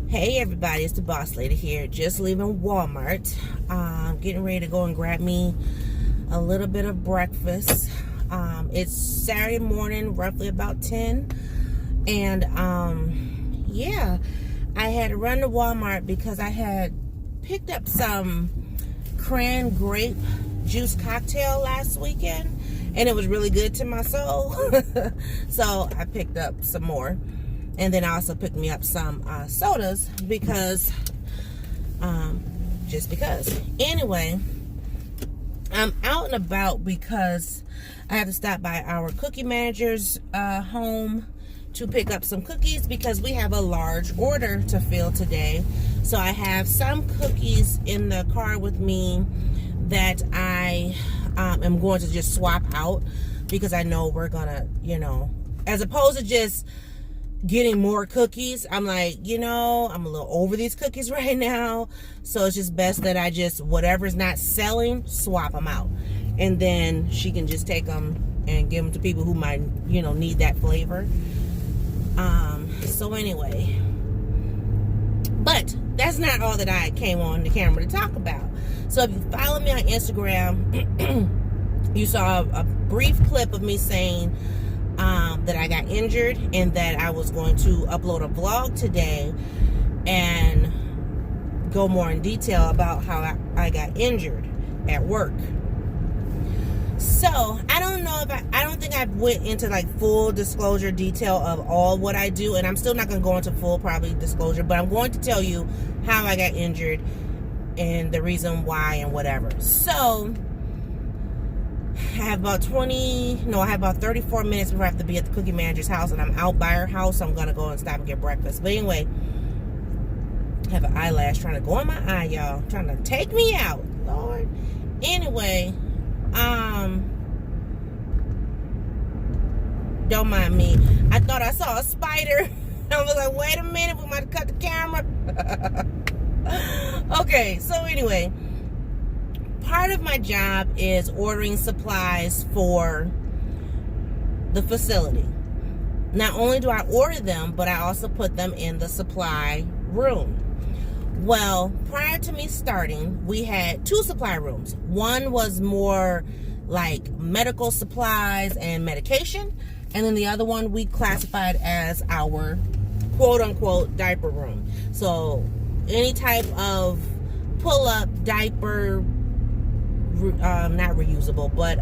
Hey everybody, it's the boss lady here. Just leaving Walmart. Getting ready to go and grab me a little bit of breakfast. It's Saturday morning, roughly about 10. And yeah, I had to run to Walmart because I had picked up some cran grape juice cocktail last weekend. And it was really good to my soul. So I picked up some more. And then I also picked me up some sodas because, just because. Anyway, I'm out and about because I have to stop by our cookie manager's home to pick up some cookies because we have a large order to fill today. So I have some cookies in the car with me that I am going to just swap out because I know we're gonna, as opposed to just getting more cookies, I'm like, I'm a little over these cookies right now, so it's just best that I just, whatever's not selling, swap them out, and then she can just take them and give them to people who might, need that flavor. So anyway, but that's not all that I came on the camera to talk about. So if you follow me on Instagram, you saw a brief clip of me saying that I got injured and that I was going to upload a vlog today and go more in detail about how I got injured at work. So I don't know if I don't think I went into like full disclosure detail of all what I do, and I'm still not going to go into full probably disclosure, but I'm going to tell you how I got injured and the reason why and whatever. So I have about 34 minutes before I have to be at the cookie manager's house, and I'm out by her house, so I'm going to go and stop and get breakfast. But anyway, I have an eyelash trying to go in my eye, y'all. Trying to take me out, Lord. Anyway, don't mind me. I thought I saw a spider. I was like, wait a minute, we might have cut the camera. Okay, so anyway, part of my job is ordering supplies for the facility. Not only do I order them, but I also put them in the supply room. Well, prior to me starting, we had two supply rooms. One was more like medical supplies and medication, and then the other one we classified as our quote-unquote diaper room. So any type of pull-up diaper, not reusable, but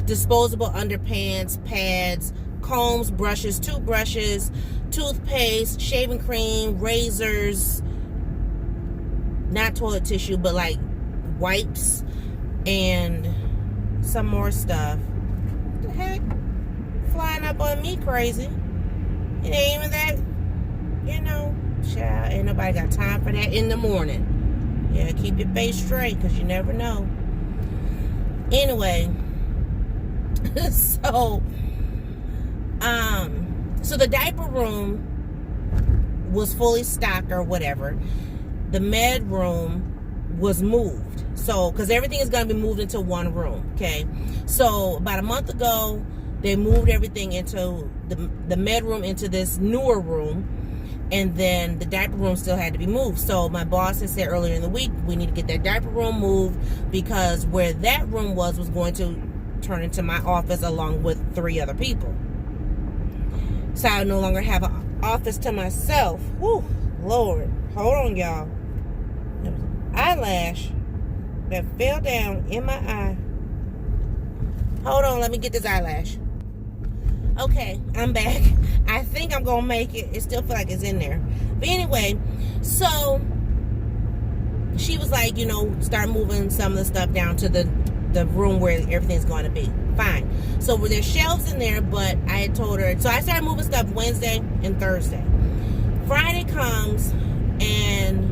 disposable underpants, pads, combs, brushes, toothbrushes, toothpaste, shaving cream, razors, not toilet tissue, but like wipes, and some more stuff. What the heck? Flying up on me crazy. It ain't even that, child, ain't nobody got time for that in the morning. Yeah, keep your face straight because you never know. Anyway, so the diaper room was fully stocked or whatever. The med room was moved. So, because everything is going to be moved into one room, okay? So, about a month ago, they moved everything into the med room into this newer room. And then the diaper room still had to be moved. So my boss had said earlier in the week, we need to get that diaper room moved because where that room was going to turn into my office along with 3 other people. So I no longer have an office to myself. Whew, Lord. Hold on, y'all. There was an eyelash that fell down in my eye. Hold on, let me get this eyelash. Okay, I'm back. I think I'm going to make it. It still feels like it's in there. But anyway, so she was like, start moving some of the stuff down to the room where everything's going to be. Fine. So there's shelves in there, but I had told her. So I started moving stuff Wednesday and Thursday. Friday comes, and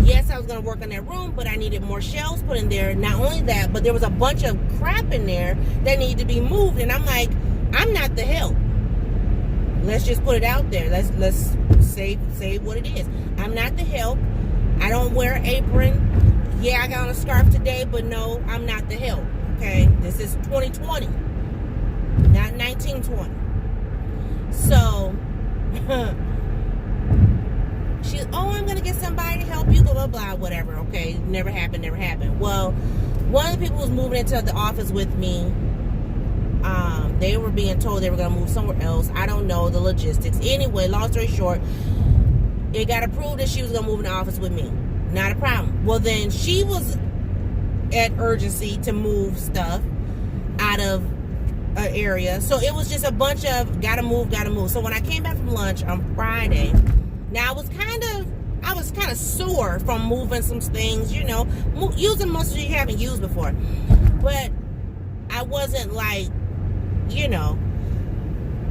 yes, I was going to work on that room, but I needed more shelves put in there. Not only that, but there was a bunch of crap in there that needed to be moved. And I'm like, I'm not the help. Let's just put it out there. Let's say what it is. I'm not the help. I don't wear an apron. Yeah, I got on a scarf today, but no, I'm not the help. Okay, this is 2020, not 1920. So oh, I'm gonna get somebody to help you, blah blah blah, whatever. Okay, never happened. Well, one of the people who was moving into the office with me, they were being told they were gonna move somewhere else. I don't know the logistics. Anyway, long story short, it got approved that she was gonna move in the office with me. Not a problem. Well, then she was at urgency to move stuff out of an area, so it was just a bunch of gotta move. So when I came back from lunch on Friday, now I was kind of sore from moving some things, you know, using muscles you haven't used before, but I wasn't like, you know,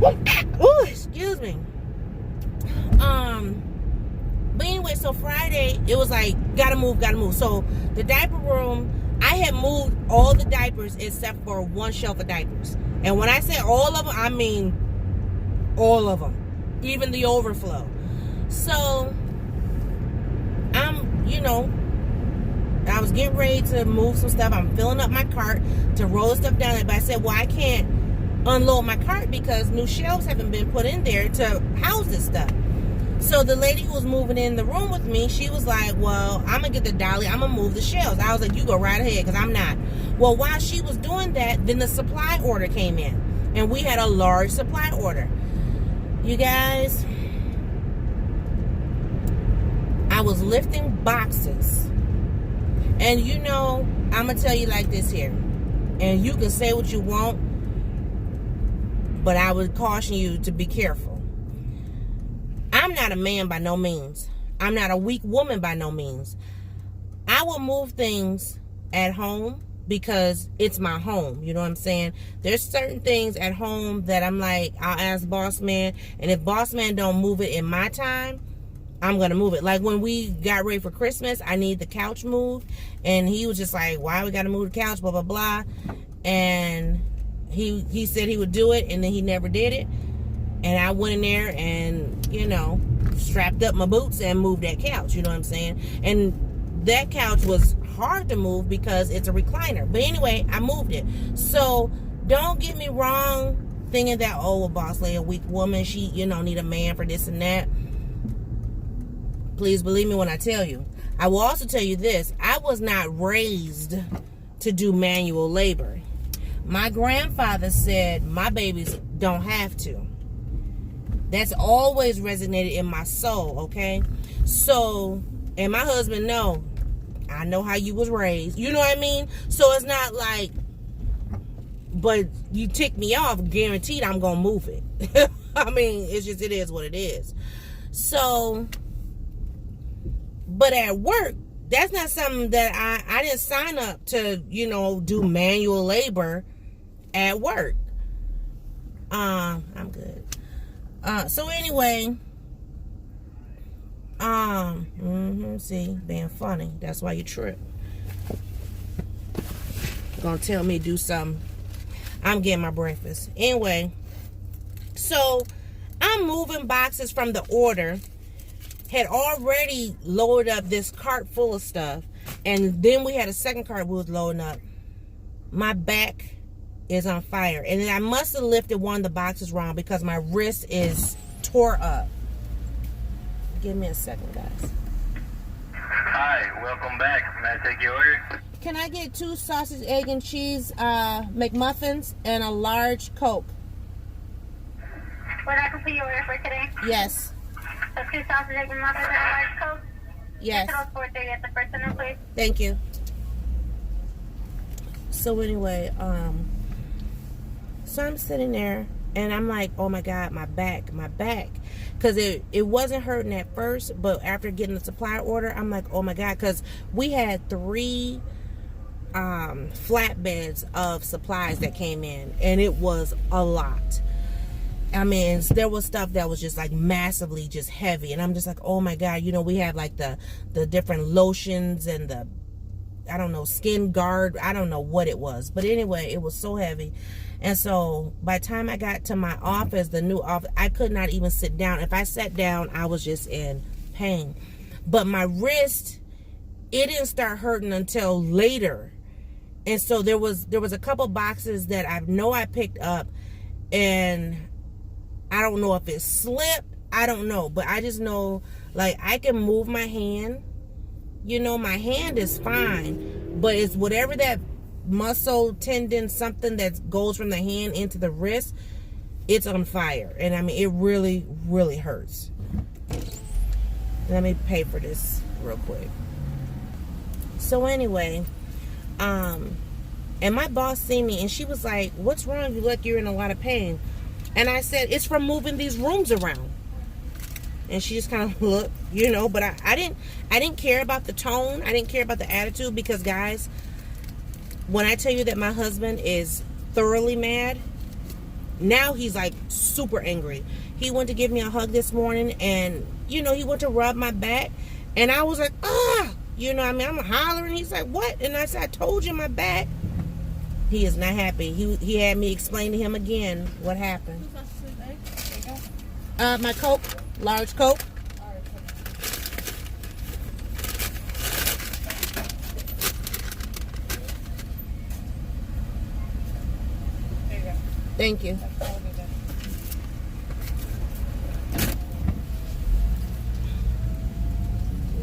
oh, excuse me. But anyway, so Friday it was like gotta move. So the diaper room, I had moved all the diapers except for one shelf of diapers. And when I say all of them, I mean all of them, even the overflow. So I was getting ready to move some stuff. I'm filling up my cart to roll stuff down there. But I said, well, I can't unload my cart because new shelves haven't been put in there to house this stuff. So the lady who was moving in the room with me, she was like, well, I'm going to get the dolly. I'm going to move the shelves. I was like, you go right ahead because I'm not. Well, while she was doing that, then the supply order came in. And we had a large supply order. You guys, I was lifting boxes. And you know, I'm going to tell you like this here. And you can say what you want, but I would caution you to be careful. I'm not a man by no means. I'm not a weak woman by no means. I will move things at home because it's my home. You know what I'm saying? There's certain things at home that I'm like, I'll ask boss man. And if boss man don't move it in my time, I'm going to move it. Like when we got ready for Christmas, I need the couch moved. And he was just like, why we got to move the couch, blah, blah, blah. And he said he would do it, and then he never did it. And I went in there and, you know, strapped up my boots and moved that couch. You know what I'm saying? And that couch was hard to move because it's a recliner. But anyway, I moved it. So don't get me wrong thinking that, oh, well, boss lady, a weak woman, she, you know, need a man for this and that. Please believe me when I tell you. I will also tell you this. I was not raised to do manual labor. My grandfather said my babies don't have to. That's always resonated in my soul, okay? So, and my husband, no. I know how you was raised. You know what I mean? So it's not like, but you tick me off, guaranteed I'm going to move it. I mean, it's just, it is what it is. So, but at work, that's not something that I didn't sign up to, you know, do manual labor at work. I'm good. So anyway, see, being funny. That's why you trip. Gonna tell me to do something. I'm getting my breakfast. Anyway, so I'm moving boxes from the order. Had already loaded up this cart full of stuff. And then we had a second cart we was loading up. My back is on fire. And then I must have lifted one of the boxes wrong because my wrist is tore up. Give me a second, guys. Hi, welcome back. May I take your order? Can I get 2 sausage, egg, and cheese McMuffins and a large Coke? Would I complete your order for today? Yes. So 2 sausage, egg, and muffins and a large Coke? Yes. It's 4:30 at the first center, please. Thank you. So anyway, so I'm sitting there and I'm like, oh my God, my back. Because it wasn't hurting at first, but after getting the supply order, I'm like, oh my God. Because we had 3 flatbeds of supplies that came in, and it was a lot. I mean, there was stuff that was just like massively just heavy, and I'm just like, oh my God, you know, we have like the different lotions and the, I don't know, skin guard, I don't know what it was, but anyway, it was so heavy. And so by the time I got to my office, the new office, I could not even sit down. If I sat down, I was just in pain. But my wrist, it didn't start hurting until later. And so there was a couple boxes that I know I picked up, and I don't know if it slipped I don't know, but I just know, like, I can move my hand. You know, my hand is fine, but it's whatever that muscle, tendon, something that goes from the hand into the wrist, it's on fire. And I mean, it really, really hurts. Let me pay for this real quick. So anyway, and my boss seen me and she was like, what's wrong? You look, you're in a lot of pain. And I said, it's from moving these rooms around. And she just kind of looked, you know, but I didn't care about the tone. I didn't care about the attitude because, guys, when I tell you that my husband is thoroughly mad, now he's like super angry. He went to give me a hug this morning and, you know, he went to rub my back and I was like, ah, you know, I mean, I'm hollering. He's like, what? And I said, I told you my back. He is not happy. He had me explain to him again what happened. My Coke, large Coke. Thank you.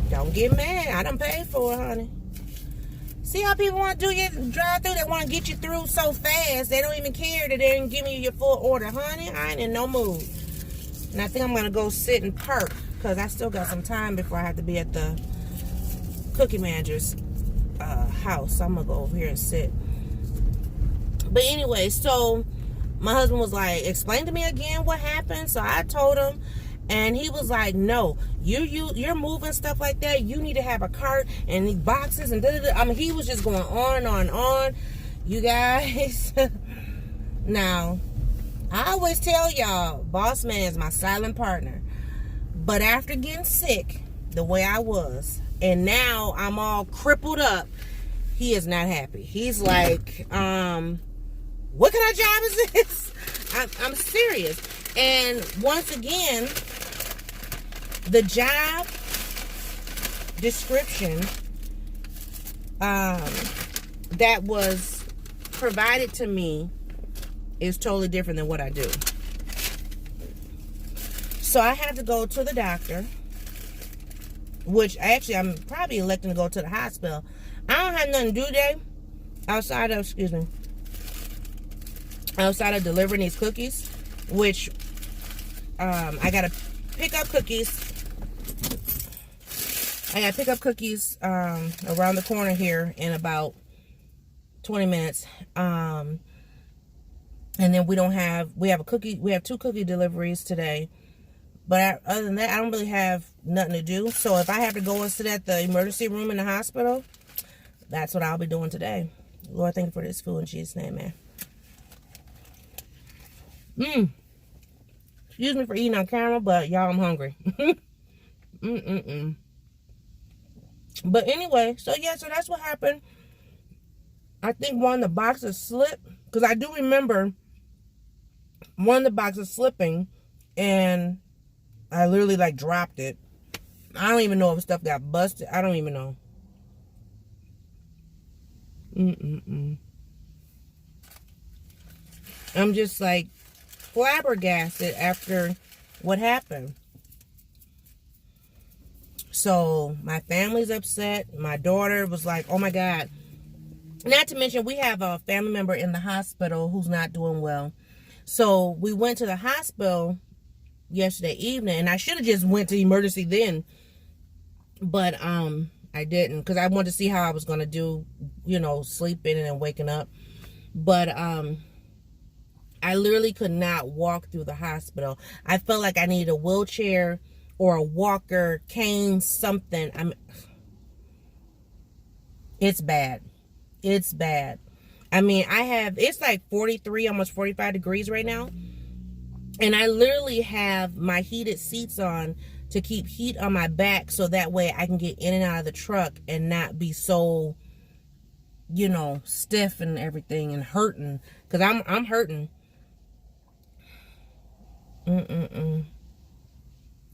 Don't get mad. I done paid for it, honey. See how people want to do your drive through? They want to get you through so fast. They don't even care that they didn't give you your full order. Honey, I ain't in no mood. And I think I'm going to go sit and perk because I still got some time before I have to be at the cookie manager's house. I'm going to go over here and sit. But anyway, so my husband was like, explain to me again what happened. So I told him, and he was like, no, you're moving stuff like that. You need to have a cart and these boxes and da-da-da. I mean, he was just going on and on and on. You guys. Now, I always tell y'all, boss man is my silent partner. But after getting sick the way I was, and now I'm all crippled up, he is not happy. He's like, what kind of job is this? I'm serious. And once again, the job description that was provided to me is totally different than what I do. So I had to go to the doctor, which actually I'm probably electing to go to the hospital. I don't have nothing to do today outside of delivering these cookies, which I gotta pick up cookies. I gotta pick up cookies around the corner here in about 20 minutes. And then we have two cookie deliveries today. But other than that, I don't really have nothing to do. So if I have to go and sit at the emergency room in the hospital, that's what I'll be doing today. Lord, thank you for this food in Jesus' name, man. Excuse me for eating on camera, but y'all, I'm hungry. But anyway, so yeah, so that's what happened. I think one of the boxes slipped, because I do remember one of the boxes slipping, and I literally like dropped it. I don't even know if stuff got busted. I don't even know. I'm just like flabbergasted after what happened. So my family's upset. My daughter was like, oh my God. Not to mention, we have a family member in the hospital who's not doing well. So we went to the hospital yesterday evening, and I should have just went to emergency then. But I didn't, because I wanted to see how I was going to do, you know, sleeping and then waking up. But I literally could not walk through the hospital. I felt like I needed a wheelchair or a walker, cane, something. It's bad. It's bad. I mean, it's like 43, almost 45 degrees right now. And I literally have my heated seats on to keep heat on my back, so that way I can get in and out of the truck and not be so, you know, stiff and everything and hurting. Because I'm hurting.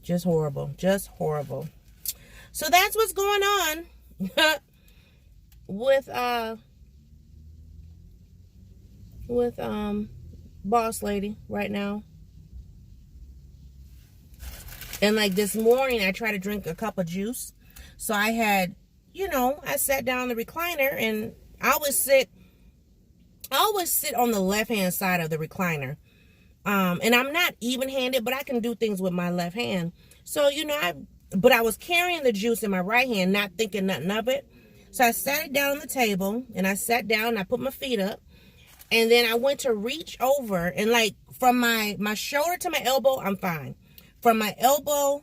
Just horrible. Just horrible. So that's what's going on with boss lady right now. And like this morning, I tried to drink a cup of juice. So I had, I sat down in the recliner, and I always sit on the left-hand side of the recliner. And I'm not even-handed, but I can do things with my left hand. So, but I was carrying the juice in my right hand, not thinking nothing of it. So I sat it down on the table, and I sat down, and I put my feet up. And then I went to reach over, and like from my shoulder to my elbow, I'm fine. From my elbow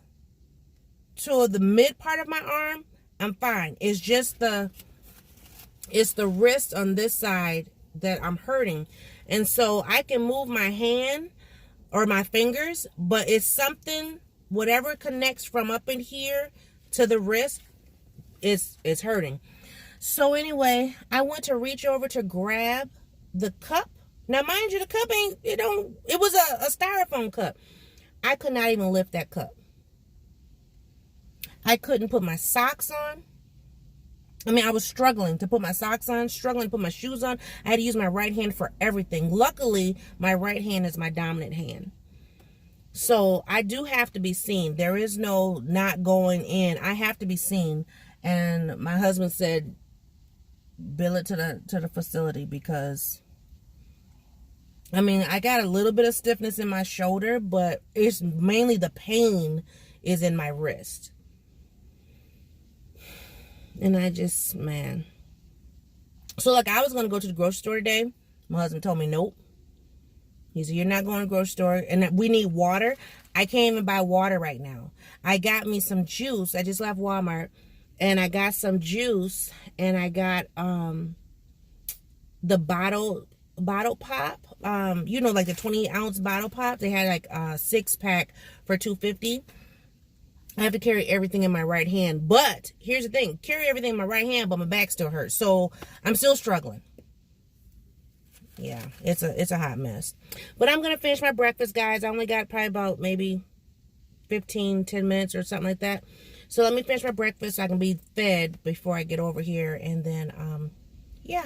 to the mid part of my arm, I'm fine. It's just the wrist on this side that I'm hurting. And so I can move my hand or my fingers, but it's something, whatever connects from up in here to the wrist, it's hurting. So anyway, I went to reach over to grab the cup. Now, mind you, the cup it was a styrofoam cup. I could not even lift that cup. I couldn't put my socks on. I mean, I was struggling to put my socks on, struggling to put my shoes on. I had to use my right hand for everything. Luckily, my right hand is my dominant hand. So I do have to be seen. There is no not going in. I have to be seen. And my husband said, bill it to the facility, because I mean, I got a little bit of stiffness in my shoulder, but it's mainly the pain is in my wrist. And I just, man. So, like, I was going to go to the grocery store today. My husband told me, nope. He said, you're not going to the grocery store. And we need water. I can't even buy water right now. I got me some juice. I just left Walmart. And I got some juice. And I got the bottle pop, like the 20-ounce bottle pop. They had like a 6-pack for $2.50. I have to carry everything in my right hand, but here's the thing: carry everything in my right hand, but my back still hurts, so I'm still struggling. Yeah, it's a hot mess. But I'm gonna finish my breakfast, guys. I only got probably about maybe 10 minutes or something like that. So let me finish my breakfast so I can be fed before I get over here, and then yeah.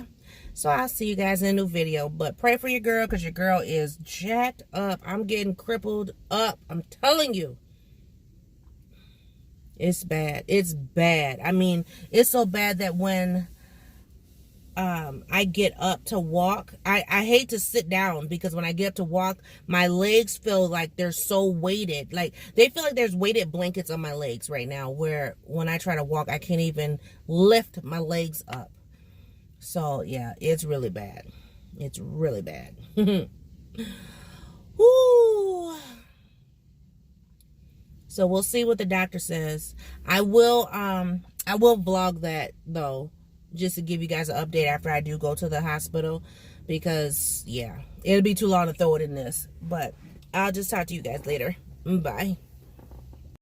So I'll see you guys in a new video. But pray for your girl, because your girl is jacked up. I'm getting crippled up. I'm telling you. It's bad. It's bad. I mean, it's so bad that when I get up to walk, I hate to sit down, because when I get up to walk, my legs feel like they're so weighted. Like, they feel like there's weighted blankets on my legs right now, where when I try to walk, I can't even lift my legs up. So, yeah, it's really bad. It's really bad. Woo! So we'll see what the doctor says. I will vlog that, though, just to give you guys an update after I do go to the hospital, because, yeah, it'll be too long to throw it in this. But I'll just talk to you guys later. Bye.